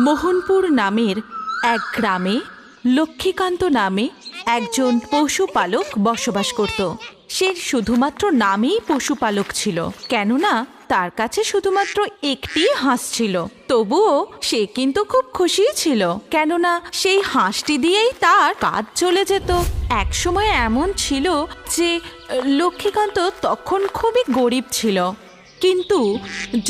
মোহনপুর নামের এক গ্রামে লক্ষ্মীকান্ত নামে একজন পশুপালক বসবাস করত। সে শুধুমাত্র নামেই পশুপালক ছিল, কেননা তার কাছে শুধুমাত্র একটি হাঁস ছিল। তবুও সে কিন্তু খুব খুশি ছিল, কেননা সেই হাঁসটি দিয়েই তার কাজ চলে যেত। এক সময় এমন ছিল যে লক্ষ্মীকান্ত তখন খুবই গরিব ছিল, কিন্তু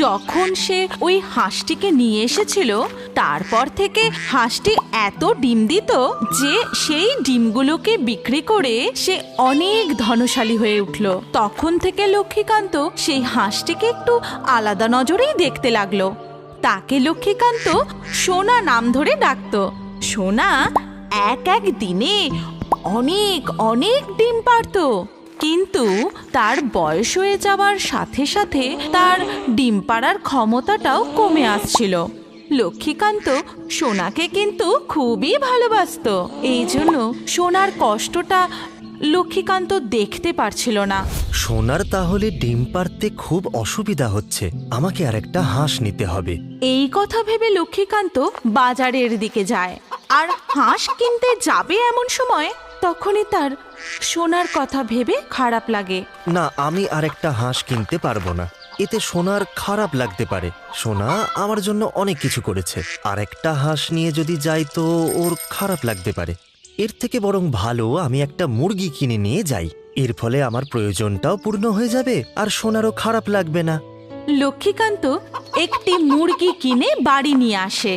যখন সে ওই হাঁসটিকে নিয়ে এসেছিল তারপর থেকে হাঁসটি এত ডিম দিত যে সেই ডিমগুলোকে বিক্রি করে সে অনেক ধনশালী হয়ে উঠল। তখন থেকে লক্ষ্মীকান্ত সেই হাঁসটিকে একটু আলাদা নজরেই দেখতে লাগলো। তাকে লক্ষ্মীকান্ত সোনা নাম ধরে ডাকতো। সোনা এক এক দিনে অনেক অনেক ডিম পারত, কিন্তু তার বয়স হয়ে যাওয়ার সাথে সাথে তার ডিম পাড়ার ক্ষমতাটাও কমে আসছিল। লক্ষ্মীকান্ত সোনাকে কিন্তু খুবই ভালোবাসত, এই জন্য সোনার কষ্টটা লক্ষ্মীকান্ত দেখতে পারছিল না। সোনার তাহলে ডিম পাড়তে খুব অসুবিধা হচ্ছে, আমাকে আর একটা হাঁস নিতে হবে। এই কথা ভেবে লক্ষ্মীকান্ত বাজারের দিকে যায়, আর হাঁস কিনতে যাবে এমন সময় তখনই তার সোনার কথা ভেবে খারাপ লাগে। না, আমি আর একটা হাঁস কিনতে পারবো না, এতে সোনার খারাপ লাগতে পারে। সোনা আমার জন্য অনেক কিছু করেছে, আর একটা হাঁস নিয়ে যদি যাই তো ওর খারাপ লাগতে পারে। এর থেকে বরং ভালো আমি একটা মুরগি কিনে নিয়ে যাই, এর ফলে আমার প্রয়োজনটাও পূর্ণ হয়ে যাবে আর সোনারও খারাপ লাগবে না। লক্ষ্মীকান্ত একটি মুরগি কিনে বাড়ি নিয়ে আসে।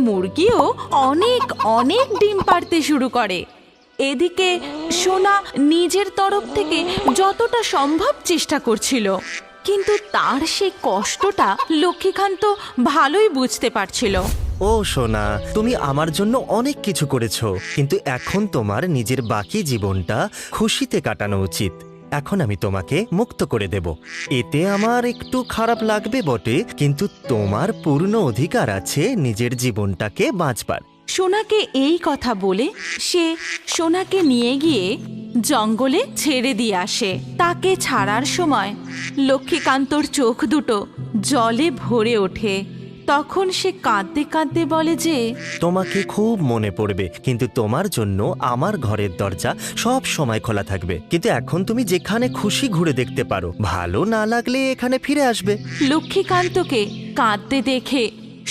মুরগিও অনেক অনেক ডিম পাড়তে শুরু করে। এদিকে সোনা নিজের তরফ থেকে যতটা সম্ভব চেষ্টা করছিল, কিন্তু তার সেই কষ্টটা লক্ষ্মীকান্ত ভালোই বুঝতে পারছিল। ও সোনা, তুমি আমার জন্য অনেক কিছু করেছো, কিন্তু এখন তোমার নিজের বাকি জীবনটা খুশিতে কাটানো উচিত। এখন আমি তোমাকে মুক্ত করে দেব। এতে আমার একটু খারাপ লাগবে বটে, কিন্তু তোমার পূর্ণ অধিকার আছে নিজের জীবনটাকে বাঁচবার। সোনাকে এই কথা বলে সে সোনাকে নিয়ে গিয়ে জঙ্গলে ছেড়ে দিয়ে আসে। তাকে ছাড়ার সময় লক্ষ্মীকান্তর চোখ দুটো জলে ভরে ওঠে। তখন সে কাঁদতে কাঁদতে বলে যে তোমাকে খুব মনে পড়বে, কিন্তু তোমার জন্য আমার ঘরের দরজা সব সময় খোলা থাকবে। কিন্তু এখন তুমি যেখানে খুশি ঘুরে দেখতে পারো, ভালো না লাগলে এখানে ফিরে আসবে। লক্ষ্মীকান্তকে কাঁদতে দেখে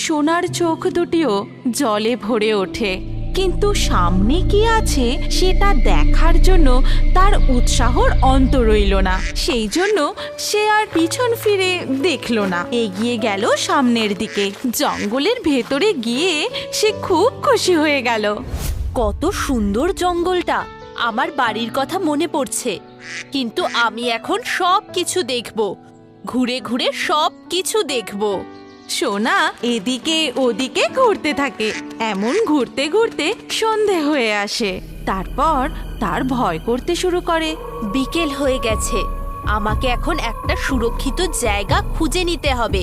সোনার চোখ দুটিও জলে ভরে ওঠে, কিন্তু সামনে কি আছে সেটা দেখার জন্য তার উৎসাহর অন্ত রইল না। সেই জন্য সে আর পিছন ফিরে দেখল না, এগিয়ে গেল সামনের দিকে। জঙ্গলের ভেতরে গিয়ে সে খুব খুশি হয়ে গেল। কত সুন্দর জঙ্গলটা, আমার বাড়ির কথা মনে পড়ছে। কিন্তু আমি এখন সব কিছু দেখব, ঘুরে ঘুরে সব কিছু দেখব। সোনা এদিকে ওদিকে ঘুরতে থাকে। এমন ঘুরতে ঘুরতে সন্ধে হয়ে আসে। তারপর তার ভয় করতে শুরু করে। বিকেল হয়ে গেছে, আমাকে এখন একটা সুরক্ষিত জায়গা খুঁজে নিতে হবে,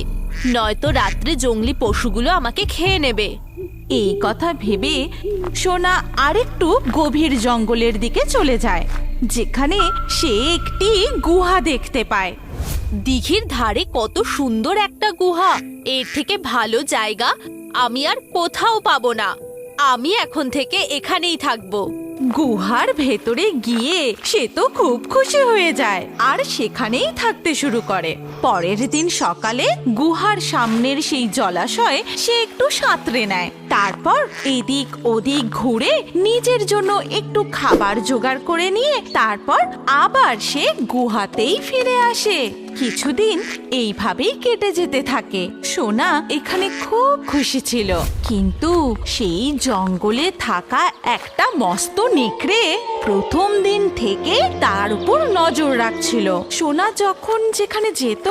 নয়তো রাত্রে জঙ্গলি পশুগুলো আমাকে খেয়ে নেবে। এই কথা ভেবে সোনা আরেকটু গভীর জঙ্গলের দিকে চলে যায়, যেখানে সে একটি গুহা দেখতে পায়। দিঘির ধারে কত সুন্দর একটা গুহা, এর থেকে ভালো জায়গা আমি আর কোথাও পাবো না। আমি এখন থেকে এখানেই থাকবো। গুহার ভেতরে গিয়ে সে তো খুব খুশি হয়ে যায় আর সেখানেই থাকতে শুরু করে। পরের দিন সকালে গুহার সামনের সেই জলাশয়ে সে একটু সাঁতরে নেয়। তারপর এদিক ওদিক ঘুরে নিজের জন্য একটু খাবার জোগাড় করে নিয়ে তারপর আবার সে গুহাতেই ফিরে আসে। কিছুদিন এইভাবেই কেটে যেতে থাকে। সোনা এখানে খুব খুশি ছিল, কিন্তু সেই জঙ্গলে থাকা একটা মস্ত নেকড়ে প্রথম দিন থেকে তার উপর নজর রাখছিল। সোনা যখন যেখানে যেত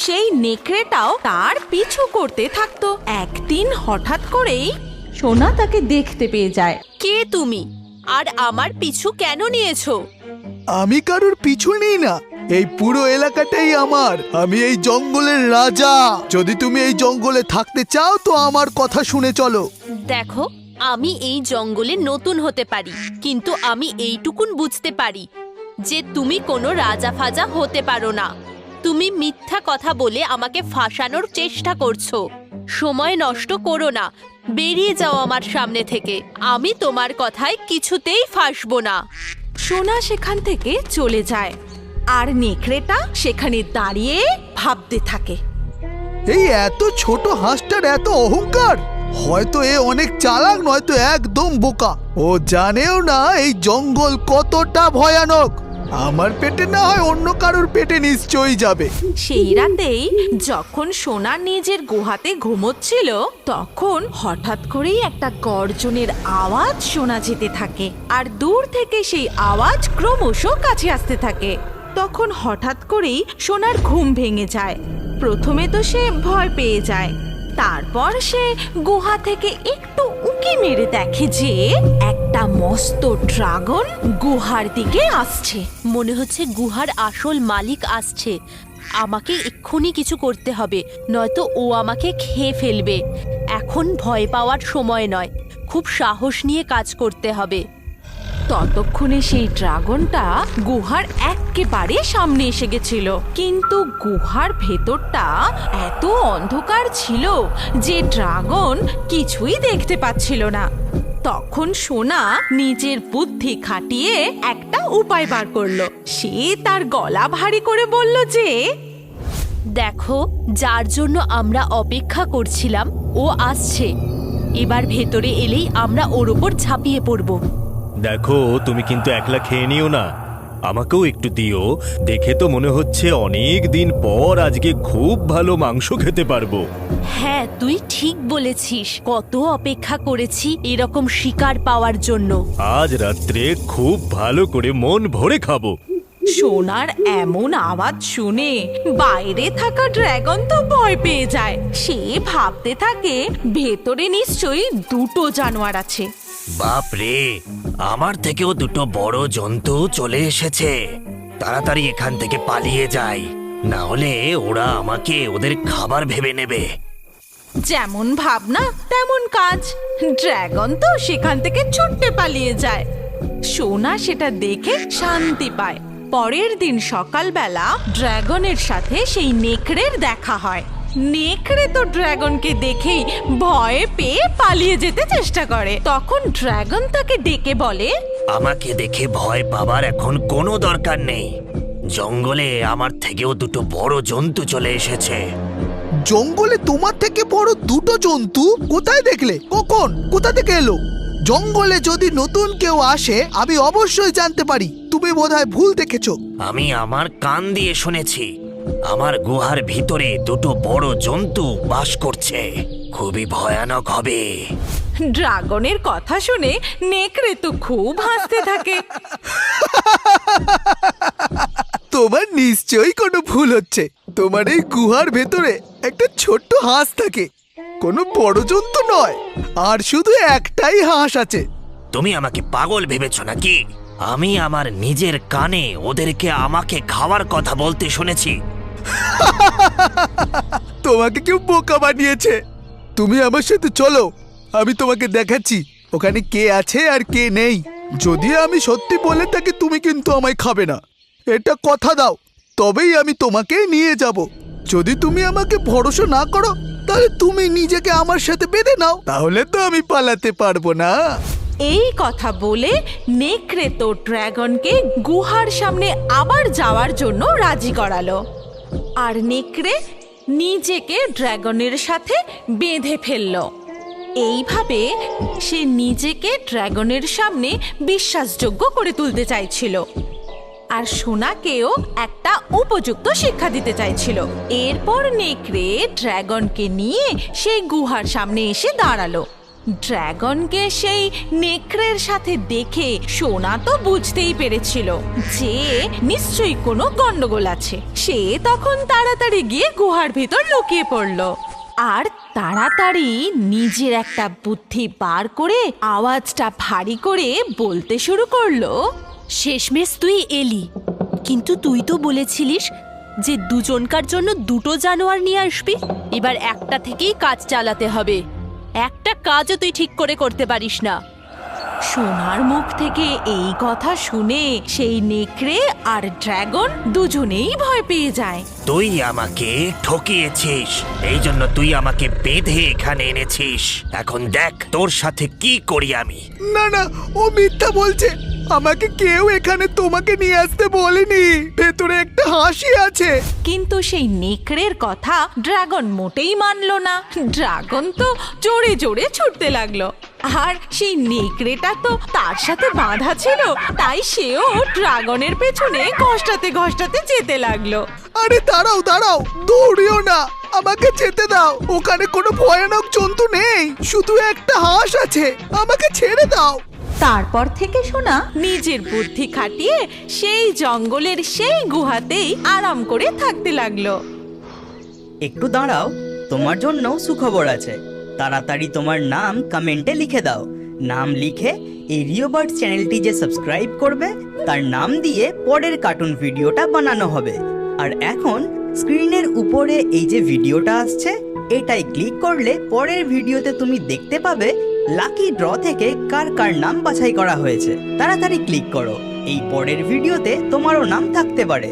সেই নেকড়েটাও তার পিছু করতে থাকতো। একদিন হঠাৎ করেই সোনা তাকে দেখতে পেয়ে যায়। কে তুমি, আর আমার পিছু কেন নিয়েছো? আমি কারোর পিছু নিই না, এই পুরো এলাকাটাই আমার। আমি এই জঙ্গলের রাজা। যদি তুমি এই জঙ্গলে থাকতে চাও তো আমার কথা শুনে চলো। দেখো, আমি এই জঙ্গলে নতুন হতে পারি, কিন্তু আমি এইটুকুন বুঝতে পারি যে তুমি কোনো রাজা ফাজা হতে পারো না। তুমি মিথ্যা কথা বলে আমাকে ফাঁসানোর চেষ্টা করছো। সময় নষ্ট করো না, বেরিয়ে যাও আমার সামনে থেকে। আমি তোমার কথায় কিছুতেই ফাঁসবো না। সোনা সেখান থেকে চলে যায় আর নেকড়েটা সেখানে দাঁড়িয়ে ভাবতে থাকে। এই এত ছোট হাঁসটার এত অহংকার! হয়তো এ অনেক চালাক, নয়তো একদম বোকা। ও জানেও না এই জঙ্গল কতটা ভয়ানক। আমার পেটে না হয় অন্য কারোর পেটে নিশ্চয়ই যাবে। সেই রাতেই যখন সোনা নিজের গুহাতে ঘুমোচ্ছিল, তখন হঠাৎ করেই একটা গর্জনের আওয়াজ শোনা যেতে থাকে আর দূর থেকে সেই আওয়াজ ক্রমশ কাছে আসতে থাকে। তখন হঠাৎ করেই সোনার ঘুম ভেঙে যায়। প্রথমে তো সে ভয় পেয়ে যায়, তারপর সে গুহা থেকে একটু উঁকি মেরে দেখে যে একটা মস্ত ড্রাগন গুহার দিকে আসছে। মনে হচ্ছে গুহার আসল মালিক আসছে। আমাকে এক্ষুনি কিছু করতে হবে, নয়তো ও আমাকে খেয়ে ফেলবে। এখন ভয় পাওয়ার সময় নয়, খুব সাহস নিয়ে কাজ করতে হবে। ততক্ষণে সেই ড্রাগনটা গুহার একেবারে সামনে এসে গেছিল, কিন্তু গুহার ভেতরটা এত অন্ধকার ছিল যে ড্রাগন কিছুই দেখতে পাচ্ছিল না। তখন সোনা নিজের বুদ্ধি খাটিয়ে একটা উপায় বার করলো। সে তার গলা ভারী করে বলল যে, দেখো, যার জন্য আমরা অপেক্ষা করছিলাম ও আসছে। এবার ভেতরে এলেই আমরা ওর ওপর ঝাঁপিয়ে পড়ব। দেখো, তুমি কিন্তু একলা খেয়ে নিও না, আমাকেও একটু দিও। দেখে তো মনে হচ্ছে অনেক দিন পর আজকে খুব ভালো মাংস খেতে পারবো। হ্যাঁ, তুই ঠিক বলেছিস। কত অপেক্ষা করেছি এরকম শিকার পাওয়ার জন্য। আজ রাত্রে খুব ভালো করে মন ভরে খাবো। সোনার এমন আওয়াজ শুনে বাইরে থাকা ড্রাগন তো ভয় পেয়ে যায়। সে ভাবতে থাকে ভেতরে নিশ্চয়ই দুটো জানোয়ার আছে। বাপ রে, আমার থেকেও দুটো বড় জন্তু চলে এসেছে। তাড়াতাড়ি এখান থেকে পালিয়ে যাই, না হলে ওরা আমাকে ওদের খাবার ভেবে নেবে। যেমন ভাবনা তেমন কাজ। ড্রাগন তো সেখান থেকে ছুটতে পালিয়ে যায়। সোনা সেটা দেখে শান্তি পায়। পরের দিন সকালবেলা ড্রাগনের সাথে সেই নেকড়ের দেখা হয়। নেকড়ে তো ড্রাগনকে দেখেই ভয়ে পেয়ে পালিয়ে যেতে চেষ্টা করে। তখন ড্রাগন তাকে ডেকে বলে, আমাকে দেখে ভয় পাবার এখন কোনো দরকার নেই। জঙ্গলে আমার থেকেও দুটো বড় জন্তু চলে এসেছে। জঙ্গলে তোমার থেকে বড় দুটো জন্তু কোথায় দেখলে? কখন? কোথা থেকে এলো? জঙ্গলে যদি নতুন কেউ আসে আমি অবশ্যই জানতে পারি। তুমি বোধহয় ভুল দেখেছো। আমি আমার কান দিয়ে শুনেছি, আমার গুহার ভিতরে দুটো বড় জন্তু বাস করছে। খুবই ভয়ানক হবে। ড্রাগনের কথা শুনে নেকড়ে তো খুব হাসতে থাকে। তোমার নিশ্চয়ই কোনো ভুল হচ্ছে। তোমার এই গুহার ভেতরে একটা ছোট্ট হাঁস থাকে, কোনো বড় জন্তু নয়। আর শুধু একটাই হাঁস আছে। তুমি আমাকে পাগল ভেবেছ নাকি? আমি আমার নিজের কানে ওদেরকে আমাকে খাওয়ার কথা বলতে শুনেছি। তোমাকে কেউ বোকা বানিয়েছে। তুমি আমার সাথে চলো, আমি তোমাকে দেখাচ্ছি ওখানে কে আছে আর কে নেই। যদি আমি সত্যি বলে থাকি তুমি কিন্তু আমায় খাবে না, এটা কথা দাও। তবেই আমি তোমাকে নিয়ে যাব। যদি তুমি আমাকে ভরসা না করো তাহলে তুমি নিজেকে আমার সাথে বেঁধে নাও, তাহলে তো আমি পালাতে পারবো না। এই কথা বলে নেকড়ে তো ড্রাগনকে গুহার সামনে আবার যাওয়ার জন্য রাজি করালো। আর নেকড়ে নিজেকে ড্রাগনের সাথে বেঁধে ফেলল। এইভাবে সে নিজেকে ড্রাগনের সামনে বিশ্বাসযোগ্য করে তুলতে চাইছিল আর সোনাকেও একটা উপযুক্ত শিক্ষা দিতে চাইছিল। এরপর নেকড়ে ড্রাগনকে নিয়ে সেই গুহার সামনে এসে দাঁড়ালো। ড্রাগনকে সেই নেকড়ের সাথে দেখে সোনা তো বুঝতেই পেরেছিল যে নিশ্চয়ই কোনো গন্ডগোল আছে। সে তখন তাড়াতাড়ি গিয়ে গুহার ভিতর লুকিয়ে পড়ল আর তাড়াতাড়ি নিজের একটা বুদ্ধি বার করে আওয়াজটা ভারী করে বলতে শুরু করলো, শেষমেশ তুই এলি, কিন্তু তুই তো বলেছিলিস যে দুজনকার জন্য দুটো জানোয়ার নিয়ে আসবি। এবার একটা থেকেই কাজ চালাতে হবে। একটা কাজও তুই ঠিক করে করতে পারিস না। সোনার মুখ থেকে এই কথা শুনে সেই নেকড়ে আর ড্রাগন দুজনেই ভয় পেয়ে যায়। তুই আমাকে ঠকিয়েছিস, এই জন্য তুই আমাকে বেঁধে এখানে এনেছিস। এখন দেখ তোর সাথে কি করি আমি। না না, ও মিথ্যা বলছে। আমাকে কেউ এখানে তোমাকে নিয়ে আসতে বলেনি। ভেতরে একটা হাসি আছে। কিন্তু সেই নেকড়ের কথা ড্রাগন মোটেই মানলো না। ড্রাগন তো জোরে জোরে ছুটতে লাগলো, আর সেই নেকড়েটা তো তার সাথে বাঁধা ছিল, তাই সেও ড্রাগনের পেছনে ঘষ্টাতে ঘষ্টাতে যেতে লাগলো। আরে দাঁড়াও দাঁড়াও, দৌড়িও না, আমাকে যেতে দাও। ওখানে কোনো ভয়ানক জন্তু নেই, শুধু একটা হাঁস আছে। আমাকে ছেড়ে দাও। তারপর থেকে সোনা নিজের বুদ্ধি খাটিয়ে সেই জঙ্গলের সেই গুহাতেই আরাম করে থাকতে লাগলো। একটু দাঁড়াও, তোমার জন্য সুখবর আছে। তাড়াতাড়ি তোমার নাম কমেন্টে লিখে দাও। নাম লিখে এই রিওবার্ড চ্যানেলটি যে সাবস্ক্রাইব করবে তার নাম দিয়ে পরের কার্টুন ভিডিওটা বানানো হবে। আর এখন স্ক্রিনের উপরে এই যে ভিডিওটা আসছে, এটাই ক্লিক করলে পরের ভিডিওতে তুমি দেখতে পাবে লাকি ড্র থেকে কার কার নাম বাছাই করা হয়েছে। তাড়াতাড়ি ক্লিক করো, এই পরের ভিডিওতে তোমারও নাম থাকতে পারে।